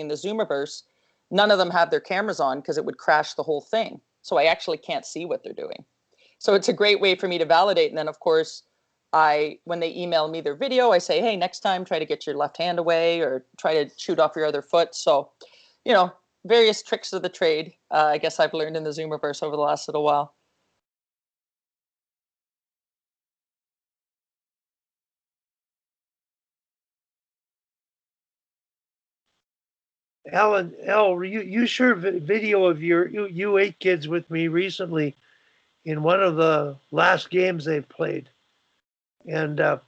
in the Zoomiverse, none of them have their cameras on because it would crash the whole thing. So I actually can't see what they're doing. So it's a great way for me to validate. And then, of course, when they email me their video, I say, hey, next time, try to get your left hand away or try to shoot off your other foot. So, various tricks of the trade, I guess I've learned in the Zoomiverse over the last little while. Al, you shared video of your U8 kids with me recently in one of the last games they've played. And, I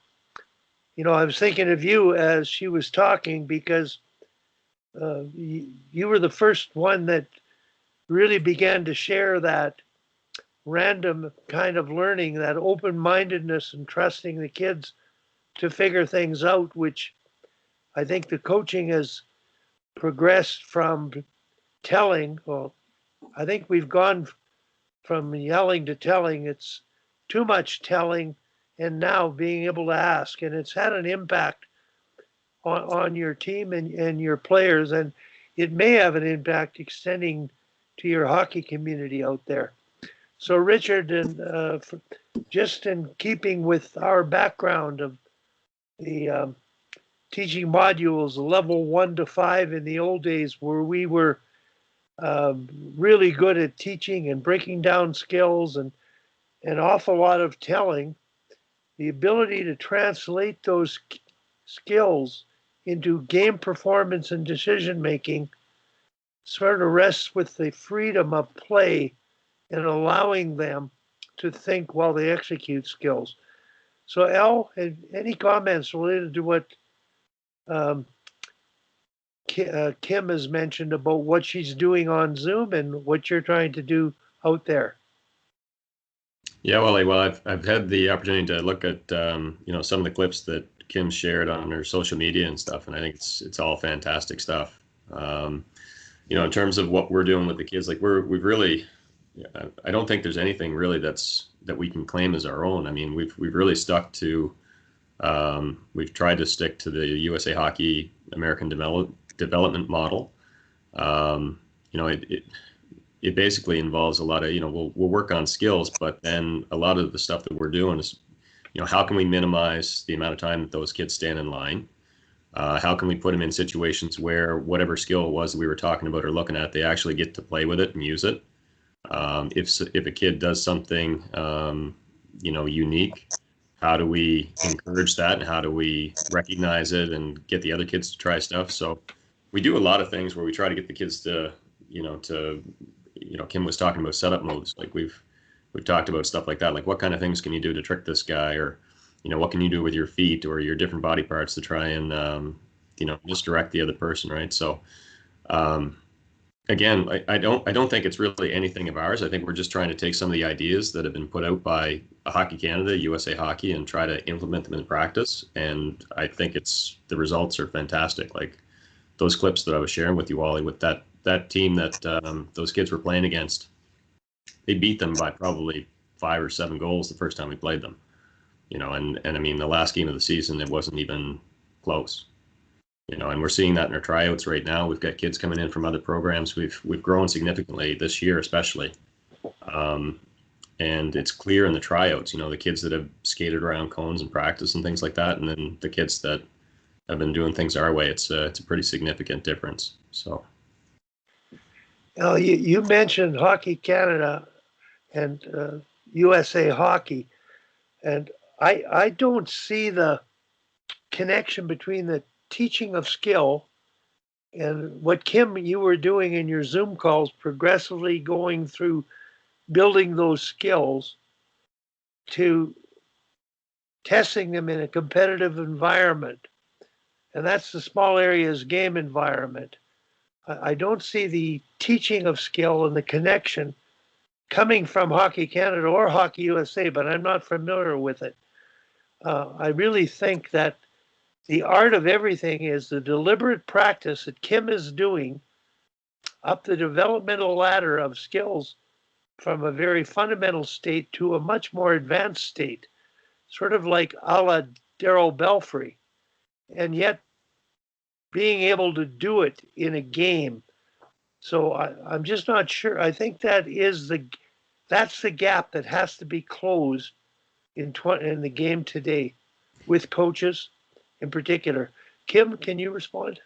was thinking of you as she was talking because you were the first one that really began to share that random kind of learning, that open-mindedness and trusting the kids to figure things out, which I think the coaching has progressed from telling. Well, I think we've gone from yelling to telling. It's too much telling and now being able to ask. And it's had an impact on your team and your players. And it may have an impact extending to your hockey community out there. So Richard, and just in keeping with our background of the teaching modules, level 1 to 5 in the old days, where we were really good at teaching and breaking down skills and an awful lot of telling, the ability to translate those skills into game performance and decision making sort of rests with the freedom of play and allowing them to think while they execute skills. So Al, any comments related to what Kim has mentioned about what she's doing on Zoom and what you're trying to do out there? Yeah, well, I've had the opportunity to look at some of the clips that Kim shared on her social media and stuff, and I think it's all fantastic stuff. In terms of what we're doing with the kids, like we've really, I don't think there's anything really that we can claim as our own. I mean, we've really stuck to, we've tried to stick to the USA Hockey American development model. It basically involves a lot of, we'll work on skills, but then a lot of the stuff that we're doing is, how can we minimize the amount of time that those kids stand in line? How can we put them in situations where whatever skill it was that we were talking about or looking at, they actually get to play with it and use it? If a kid does something, unique, how do we encourage that, and how do we recognize it and get the other kids to try stuff? So we do a lot of things where we try to get the kids to, Kim was talking about setup moves. Like we've talked about stuff like that. Like what kind of things can you do to trick this guy, or, what can you do with your feet or your different body parts to try and, misdirect the other person, right? So, again, I don't think it's really anything of ours. I think we're just trying to take some of the ideas that have been put out by Hockey Canada, USA Hockey, and try to implement them in practice. And I think the results are fantastic. Like those clips that I was sharing with you, Wally, with that team that those kids were playing against, they beat them by probably 5 or 7 goals the first time we played them. And I mean, the last game of the season, it wasn't even close. And we're seeing that in our tryouts right now. We've got kids coming in from other programs. We've grown significantly this year, especially. And it's clear in the tryouts, the kids that have skated around cones and practice and things like that, and then the kids that have been doing things our way. It's a pretty significant difference. So. Now, you mentioned Hockey Canada and USA Hockey, and I don't see the connection between the teaching of skill and what, Kim, you were doing in your Zoom calls, progressively going through building those skills to testing them in a competitive environment. And that's the small areas game environment. I don't see the teaching of skill and the connection coming from Hockey Canada or Hockey USA, but I'm not familiar with it. I really think that the art of everything is the deliberate practice that Kim is doing up the developmental ladder of skills from a very fundamental state to a much more advanced state, sort of like a la Darryl Belfry. And yet being able to do it in a game. So I'm just not sure. I think that's the gap that has to be closed in the game today with coaches in particular. Kim, can you respond?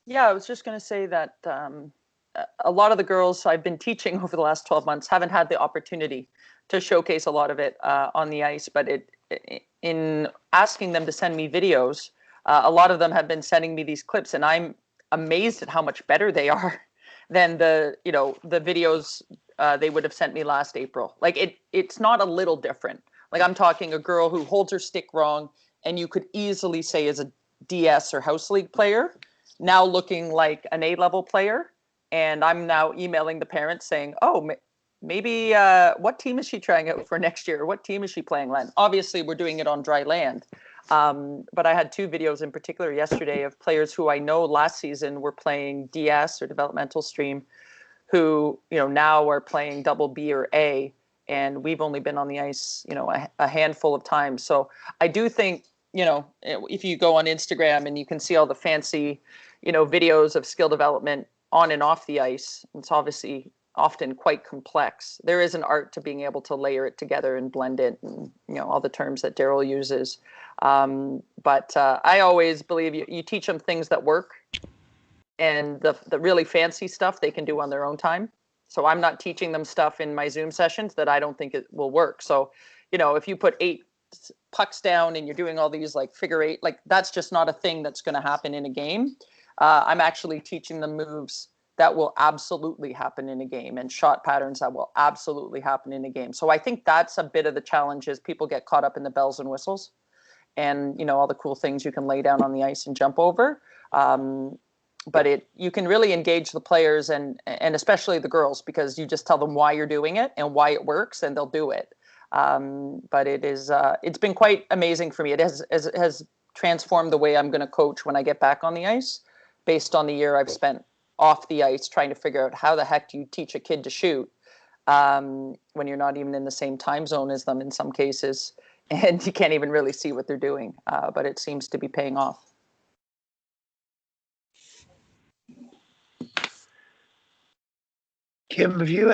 Yeah, I was just going to say that a lot of the girls I've been teaching over the last 12 months haven't had the opportunity to showcase a lot of it on the ice. But in asking them to send me videos, a lot of them have been sending me these clips, and I'm amazed at how much better they are than the videos they would have sent me last April. Like it's not a little different. Like I'm talking a girl who holds her stick wrong, and you could easily say is a DS or house league player, now looking like an A-level player. And I'm now emailing the parents saying, oh, maybe what team is she trying out for next year? What team is she playing land? Obviously, we're doing it on dry land. But I had two videos in particular yesterday of players who I know last season were playing DS or developmental stream, who now are playing double B or A, and we've only been on the ice a handful of times. So I do think if you go on Instagram and you can see all the fancy videos of skill development on and off the ice, it's obviously often quite complex. There is an art to being able to layer it together and blend it, and all the terms that Daryl uses. But I always believe you teach them things that work, and the really fancy stuff they can do on their own time. So I'm not teaching them stuff in my Zoom sessions that I don't think it will work. So, if you put 8 pucks down and you're doing all these like figure 8, like that's just not a thing that's going to happen in a game. I'm actually teaching them moves that will absolutely happen in a game, and shot patterns that will absolutely happen in a game. So I think that's a bit of the challenge, is people get caught up in the bells and whistles and all the cool things you can lay down on the ice and jump over. But you can really engage the players and especially the girls, because you just tell them why you're doing it and why it works, and they'll do it. But it's been quite amazing for me. It has transformed the way I'm going to coach when I get back on the ice, based on the year I've spent off the ice trying to figure out how the heck do you teach a kid to shoot when you're not even in the same time zone as them in some cases, and you can't even really see what they're doing. But it seems to be paying off. Kim, have you